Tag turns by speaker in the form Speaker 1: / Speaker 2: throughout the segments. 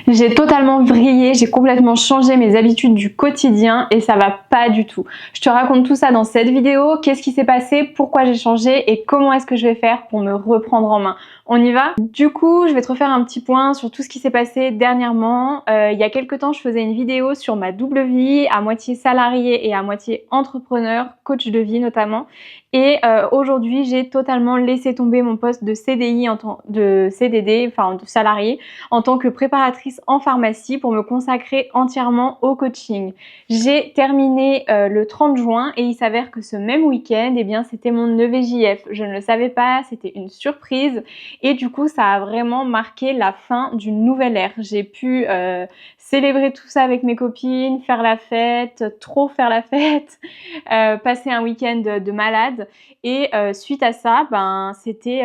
Speaker 1: J'ai totalement vrillé, j'ai complètement changé mes habitudes du quotidien et ça va pas du tout. Je te raconte tout ça dans cette vidéo, qu'est-ce qui s'est passé, pourquoi j'ai changé et comment est-ce que je vais faire pour me reprendre en main. On y va? Du coup, je vais te refaire un petit point sur tout ce qui s'est passé dernièrement. Il y a quelques temps, je faisais une vidéo sur ma double vie, à moitié salarié et à moitié entrepreneur, coach de vie notamment. Et aujourd'hui, j'ai totalement laissé tomber mon poste de CDI de CDD, enfin de salarié, en tant que préparatrice en pharmacie pour me consacrer entièrement au coaching. J'ai terminé le 30 juin et il s'avère que ce même week-end, eh bien, c'était mon EVJF. Je ne le savais pas, c'était une surprise et du coup, ça a vraiment marqué la fin d'une nouvelle ère. J'ai pu célébrer tout ça avec mes copines, faire la fête, trop faire la fête, passer un week-end de malade et suite à ça, ben, c'était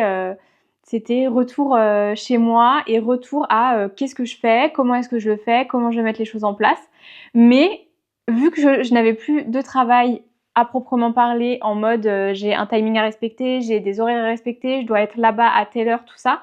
Speaker 1: retour chez moi et retour à qu'est-ce que je fais, comment est-ce que je le fais, comment je vais mettre les choses en place. Mais vu que je n'avais plus de travail à proprement parler, en mode j'ai un timing à respecter, j'ai des horaires à respecter, je dois être là-bas à telle heure, tout ça.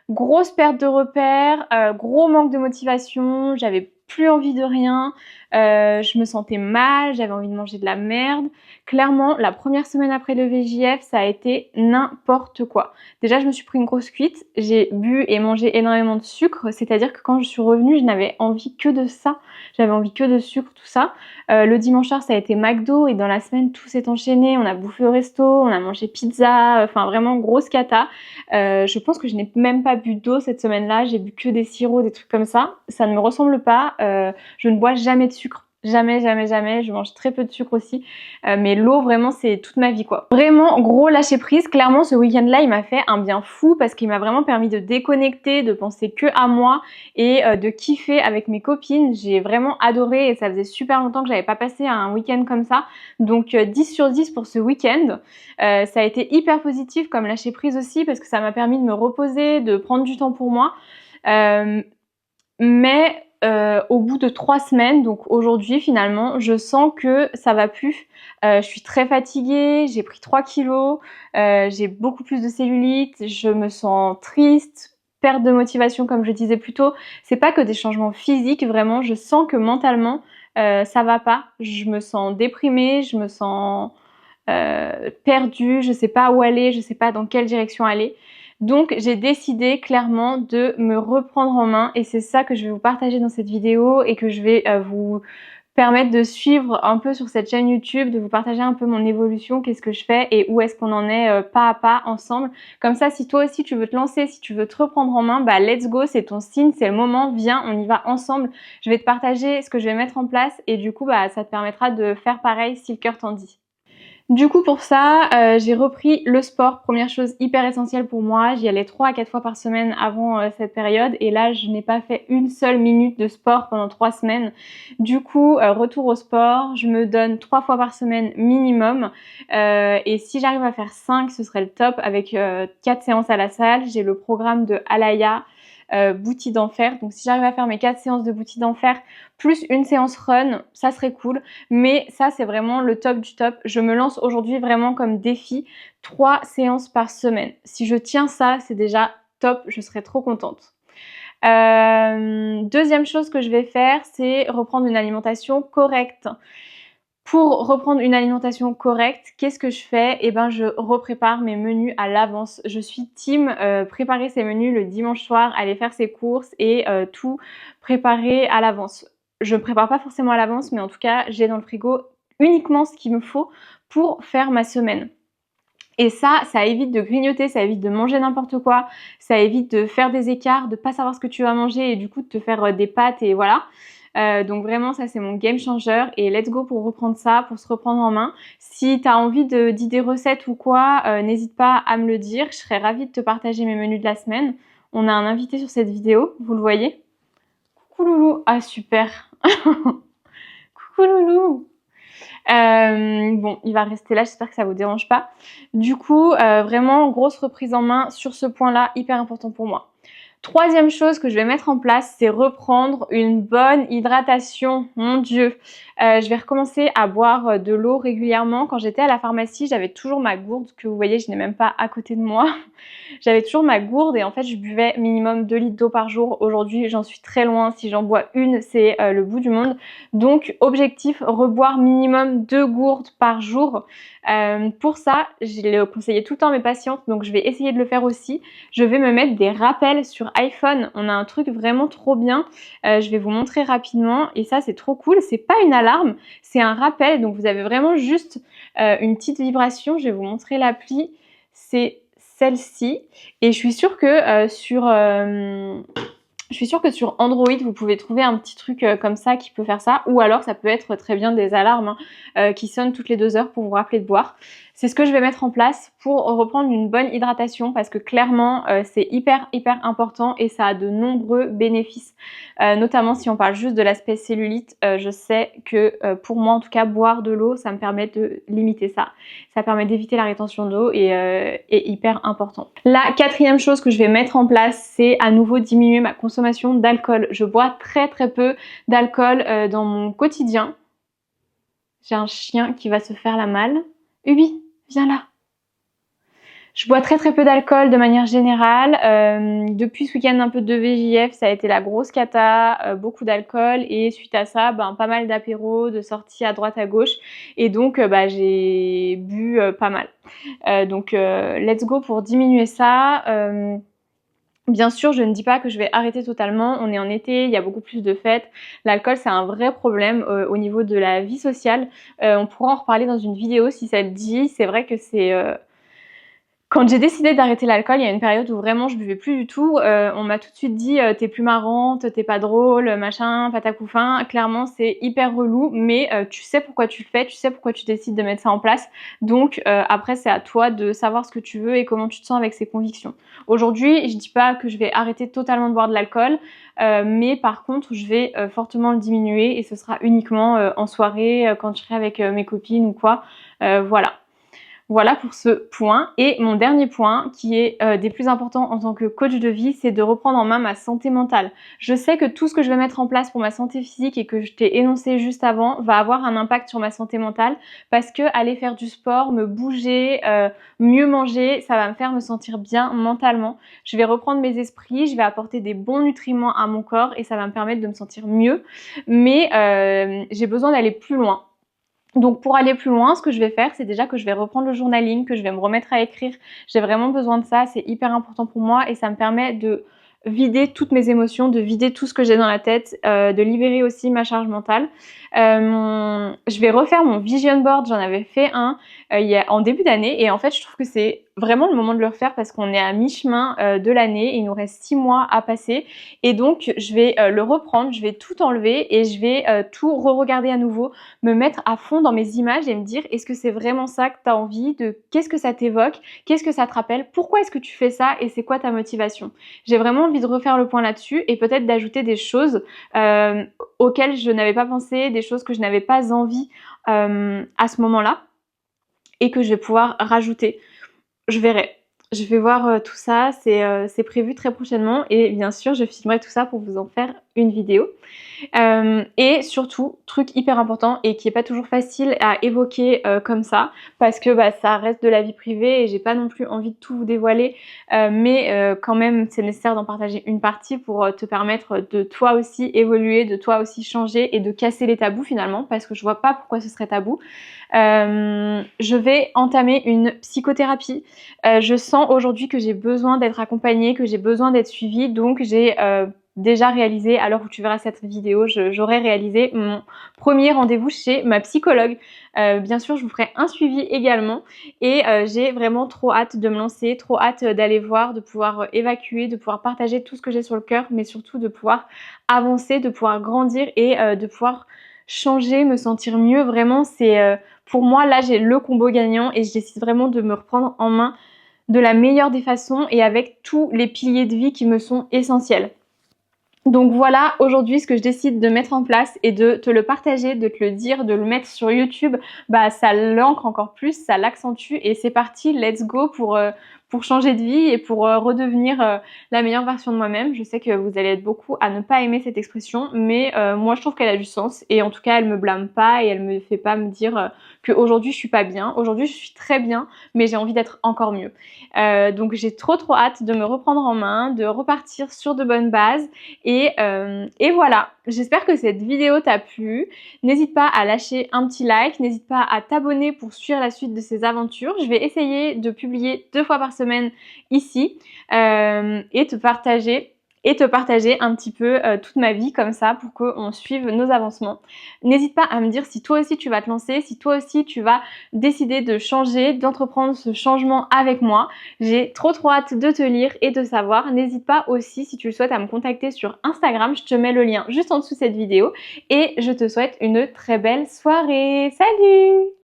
Speaker 1: Grosse perte de repères, gros manque de motivation, j'avais plus envie de rien, je me sentais mal, j'avais envie de manger de la merde. Clairement, la première semaine après le VJF, ça a été n'importe quoi. Déjà, je me suis pris une grosse cuite, j'ai bu et mangé énormément de sucre, c'est-à-dire que quand je suis revenue, je n'avais envie que de ça, j'avais envie que de sucre, tout ça. Le dimanche soir, ça a été McDo et dans la semaine, tout s'est enchaîné, on a bouffé au resto, on a mangé pizza, enfin vraiment grosse cata. Je pense que je n'ai même pas bu d'eau cette semaine-là, j'ai bu que des sirops, des trucs comme ça. Ça ne me ressemble pas, je ne bois jamais de sucre. Jamais, jamais, jamais. Je mange très peu de sucre aussi. Mais l'eau, vraiment, c'est toute ma vie, quoi. Vraiment, gros lâcher prise. Clairement, ce week-end-là, il m'a fait un bien fou parce qu'il m'a vraiment permis de déconnecter, de penser que à moi et de kiffer avec mes copines. J'ai vraiment adoré et ça faisait super longtemps que j'avais pas passé un week-end comme ça. Donc, 10 sur 10 pour ce week-end. Ça a été hyper positif comme lâcher prise aussi parce que ça m'a permis de me reposer, de prendre du temps pour moi. Mais au bout de 3 semaines, donc aujourd'hui finalement, je sens que ça va plus. Je suis très fatiguée, j'ai pris 3 kilos, j'ai beaucoup plus de cellulite, je me sens triste, perte de motivation comme je disais plus tôt. C'est pas que des changements physiques, vraiment, je sens que mentalement, ça va pas. Je me sens déprimée, je me sens perdue, je sais pas où aller, je sais pas dans quelle direction aller. Donc j'ai décidé clairement de me reprendre en main et c'est ça que je vais vous partager dans cette vidéo et que je vais vous permettre de suivre un peu sur cette chaîne YouTube, de vous partager un peu mon évolution, qu'est-ce que je fais et où est-ce qu'on en est pas à pas ensemble. Comme ça, si toi aussi tu veux te lancer, si tu veux te reprendre en main, bah let's go, c'est ton signe, c'est le moment, viens, on y va ensemble. Je vais te partager ce que je vais mettre en place et du coup, bah ça te permettra de faire pareil si le cœur t'en dit. Du coup pour ça, j'ai repris le sport, première chose hyper essentielle pour moi. J'y allais 3 à 4 fois par semaine avant cette période et là je n'ai pas fait une seule minute de sport pendant 3 semaines. Du coup, retour au sport, je me donne 3 fois par semaine minimum et si j'arrive à faire 5, ce serait le top avec 4 séances à la salle. J'ai le programme de Alaya, Bouti d'enfer. Donc si j'arrive à faire mes 4 séances de Bouti d'enfer plus une séance run, ça serait cool. Mais ça, c'est vraiment le top du top. Je me lance aujourd'hui vraiment comme défi 3 séances par semaine. Si je tiens ça, c'est déjà top. Je serais trop contente. Deuxième chose que je vais faire, c'est reprendre une alimentation correcte. Pour reprendre une alimentation correcte, qu'est-ce que je fais? Eh ben, je reprépare mes menus à l'avance. Je suis team préparer ses menus le dimanche soir, aller faire ses courses et tout préparer à l'avance. Je ne prépare pas forcément à l'avance, mais en tout cas, j'ai dans le frigo uniquement ce qu'il me faut pour faire ma semaine. Et ça évite de grignoter, ça évite de manger n'importe quoi, ça évite de faire des écarts, de pas savoir ce que tu vas manger et du coup de te faire des pâtes et voilà. Donc vraiment ça c'est mon game changer et let's go pour reprendre ça, pour se reprendre en main. Si tu as envie d'idées recettes ou quoi, n'hésite pas à me le dire, je serais ravie de te partager mes menus de la semaine. On a un invité sur cette vidéo, vous le voyez. Coucou loulou, ah super. Coucou loulou. Bon, il va rester là, j'espère que ça vous dérange pas. Du coup, vraiment grosse reprise en main sur ce point-là, hyper important pour moi. Troisième chose que je vais mettre en place, c'est reprendre une bonne hydratation. Mon Dieu, je vais recommencer à boire de l'eau régulièrement. Quand j'étais à la pharmacie, j'avais toujours ma gourde que vous voyez, je n'ai même pas à côté de moi. J'avais toujours ma gourde et en fait, je buvais minimum 2 litres d'eau par jour. Aujourd'hui, j'en suis très loin. Si j'en bois une, c'est le bout du monde. Donc, objectif, reboire minimum 2 gourdes par jour. Pour ça, je l'ai conseillé tout le temps à mes patientes, donc je vais essayer de le faire aussi. Je vais me mettre des rappels sur iPhone. On a un truc vraiment trop bien. Je vais vous montrer rapidement et ça, c'est trop cool. C'est pas une alarme, c'est un rappel. Donc, vous avez vraiment juste une petite vibration. Je vais vous montrer l'appli. C'est celle-ci et je suis sûre que sur Android, vous pouvez trouver un petit truc comme ça qui peut faire ça, ou alors ça peut être très bien des alarmes qui sonnent toutes les 2 heures pour vous rappeler de boire. C'est ce que je vais mettre en place pour reprendre une bonne hydratation parce que clairement, c'est hyper important et ça a de nombreux bénéfices. Notamment si on parle juste de l'aspect cellulite, je sais que pour moi en tout cas, boire de l'eau, ça me permet de limiter ça. Ça permet d'éviter la rétention d'eau et est hyper important. La quatrième chose que je vais mettre en place, c'est à nouveau diminuer ma consommation d'alcool. Je bois très peu d'alcool dans mon quotidien. J'ai un chien qui va se faire la malle. Ubi, viens là. Je bois très peu d'alcool de manière générale. Depuis ce week-end un peu de VJF, ça a été la grosse cata, beaucoup d'alcool et suite à ça, pas mal d'apéros, de sorties à droite à gauche et donc j'ai bu pas mal. Donc let's go pour diminuer ça. Bien sûr, je ne dis pas que je vais arrêter totalement. On est en été, il y a beaucoup plus de fêtes. L'alcool, c'est un vrai problème au niveau de la vie sociale. On pourra en reparler dans une vidéo si ça te dit. C'est vrai que c'est... Quand j'ai décidé d'arrêter l'alcool, il y a une période où vraiment je buvais plus du tout. On m'a tout de suite dit t'es plus marrante, t'es pas drôle, machin, patacoufin. Clairement, c'est hyper relou, mais tu sais pourquoi tu le fais, tu sais pourquoi tu décides de mettre ça en place. Donc après, c'est à toi de savoir ce que tu veux et comment tu te sens avec ces convictions. Aujourd'hui, je dis pas que je vais arrêter totalement de boire de l'alcool, mais par contre, je vais fortement le diminuer et ce sera uniquement en soirée, quand je serai avec mes copines ou quoi. Voilà. Voilà pour ce point. Et mon dernier point, qui est des plus importants en tant que coach de vie, c'est de reprendre en main ma santé mentale. Je sais que tout ce que je vais mettre en place pour ma santé physique et que je t'ai énoncé juste avant va avoir un impact sur ma santé mentale parce que aller faire du sport, me bouger, mieux manger, ça va me faire me sentir bien mentalement. Je vais reprendre mes esprits, je vais apporter des bons nutriments à mon corps et ça va me permettre de me sentir mieux. Mais j'ai besoin d'aller plus loin. Donc pour aller plus loin, ce que je vais faire, c'est déjà que je vais reprendre le journaling, que je vais me remettre à écrire. J'ai vraiment besoin de ça, c'est hyper important pour moi et ça me permet de vider toutes mes émotions, de vider tout ce que j'ai dans la tête, de libérer aussi ma charge mentale. Je vais refaire mon vision board, j'en avais fait un en début d'année et en fait je trouve que c'est vraiment le moment de le refaire parce qu'on est à mi-chemin de l'année, il nous reste 6 mois à passer et donc je vais le reprendre, je vais tout enlever et je vais tout re-regarder à nouveau, me mettre à fond dans mes images et me dire est-ce que c'est vraiment ça que tu as envie, qu'est-ce que ça t'évoque, qu'est-ce que ça te rappelle, pourquoi est-ce que tu fais ça et c'est quoi ta motivation. J'ai vraiment envie de refaire le point là-dessus et peut-être d'ajouter des choses auxquelles je n'avais pas pensé, des choses que je n'avais pas envie à ce moment-là et que je vais pouvoir rajouter. Je verrai. Je vais voir tout ça, c'est prévu très prochainement et bien sûr je filmerai tout ça pour vous en faire une vidéo. Et surtout, truc hyper important et qui est pas toujours facile à évoquer comme ça parce que ça reste de la vie privée et j'ai pas non plus envie de tout vous dévoiler mais quand même c'est nécessaire d'en partager une partie pour te permettre de toi aussi évoluer, de toi aussi changer et de casser les tabous finalement parce que je vois pas pourquoi ce serait tabou. Je vais entamer une psychothérapie. Je sens aujourd'hui que j'ai besoin d'être accompagnée, que j'ai besoin d'être suivie donc j'ai déjà réalisé, à l'heure où tu verras cette vidéo, j'aurai réalisé mon premier rendez-vous chez ma psychologue. Bien sûr, je vous ferai un suivi également et j'ai vraiment trop hâte de me lancer, trop hâte d'aller voir, de pouvoir évacuer, de pouvoir partager tout ce que j'ai sur le cœur, mais surtout de pouvoir avancer, de pouvoir grandir et de pouvoir changer, me sentir mieux. Vraiment, c'est pour moi, là, j'ai le combo gagnant et je décide vraiment de me reprendre en main de la meilleure des façons et avec tous les piliers de vie qui me sont essentiels. Donc voilà, aujourd'hui, ce que je décide de mettre en place et de te le partager, de te le dire, de le mettre sur YouTube, ça l'ancre encore plus, ça l'accentue et c'est parti, let's go pour pour changer de vie et pour redevenir la meilleure version de moi-même. Je sais que vous allez être beaucoup à ne pas aimer cette expression, mais moi je trouve qu'elle a du sens et en tout cas elle me blâme pas et elle me fait pas me dire qu'aujourd'hui je suis pas bien. Aujourd'hui je suis très bien, mais j'ai envie d'être encore mieux. Donc j'ai trop hâte de me reprendre en main, de repartir sur de bonnes bases et voilà. J'espère que cette vidéo t'a plu. N'hésite pas à lâcher un petit like, n'hésite pas à t'abonner pour suivre la suite de ces aventures. Je vais essayer de publier 2 fois par semaine ici et te partager un petit peu toute ma vie comme ça pour qu'on suive nos avancements. N'hésite pas à me dire si toi aussi tu vas te lancer, si toi aussi tu vas décider de changer, d'entreprendre ce changement avec moi. J'ai trop hâte de te lire et de savoir. N'hésite pas aussi si tu le souhaites à me contacter sur Instagram, je te mets le lien juste en dessous de cette vidéo et je te souhaite une très belle soirée. Salut!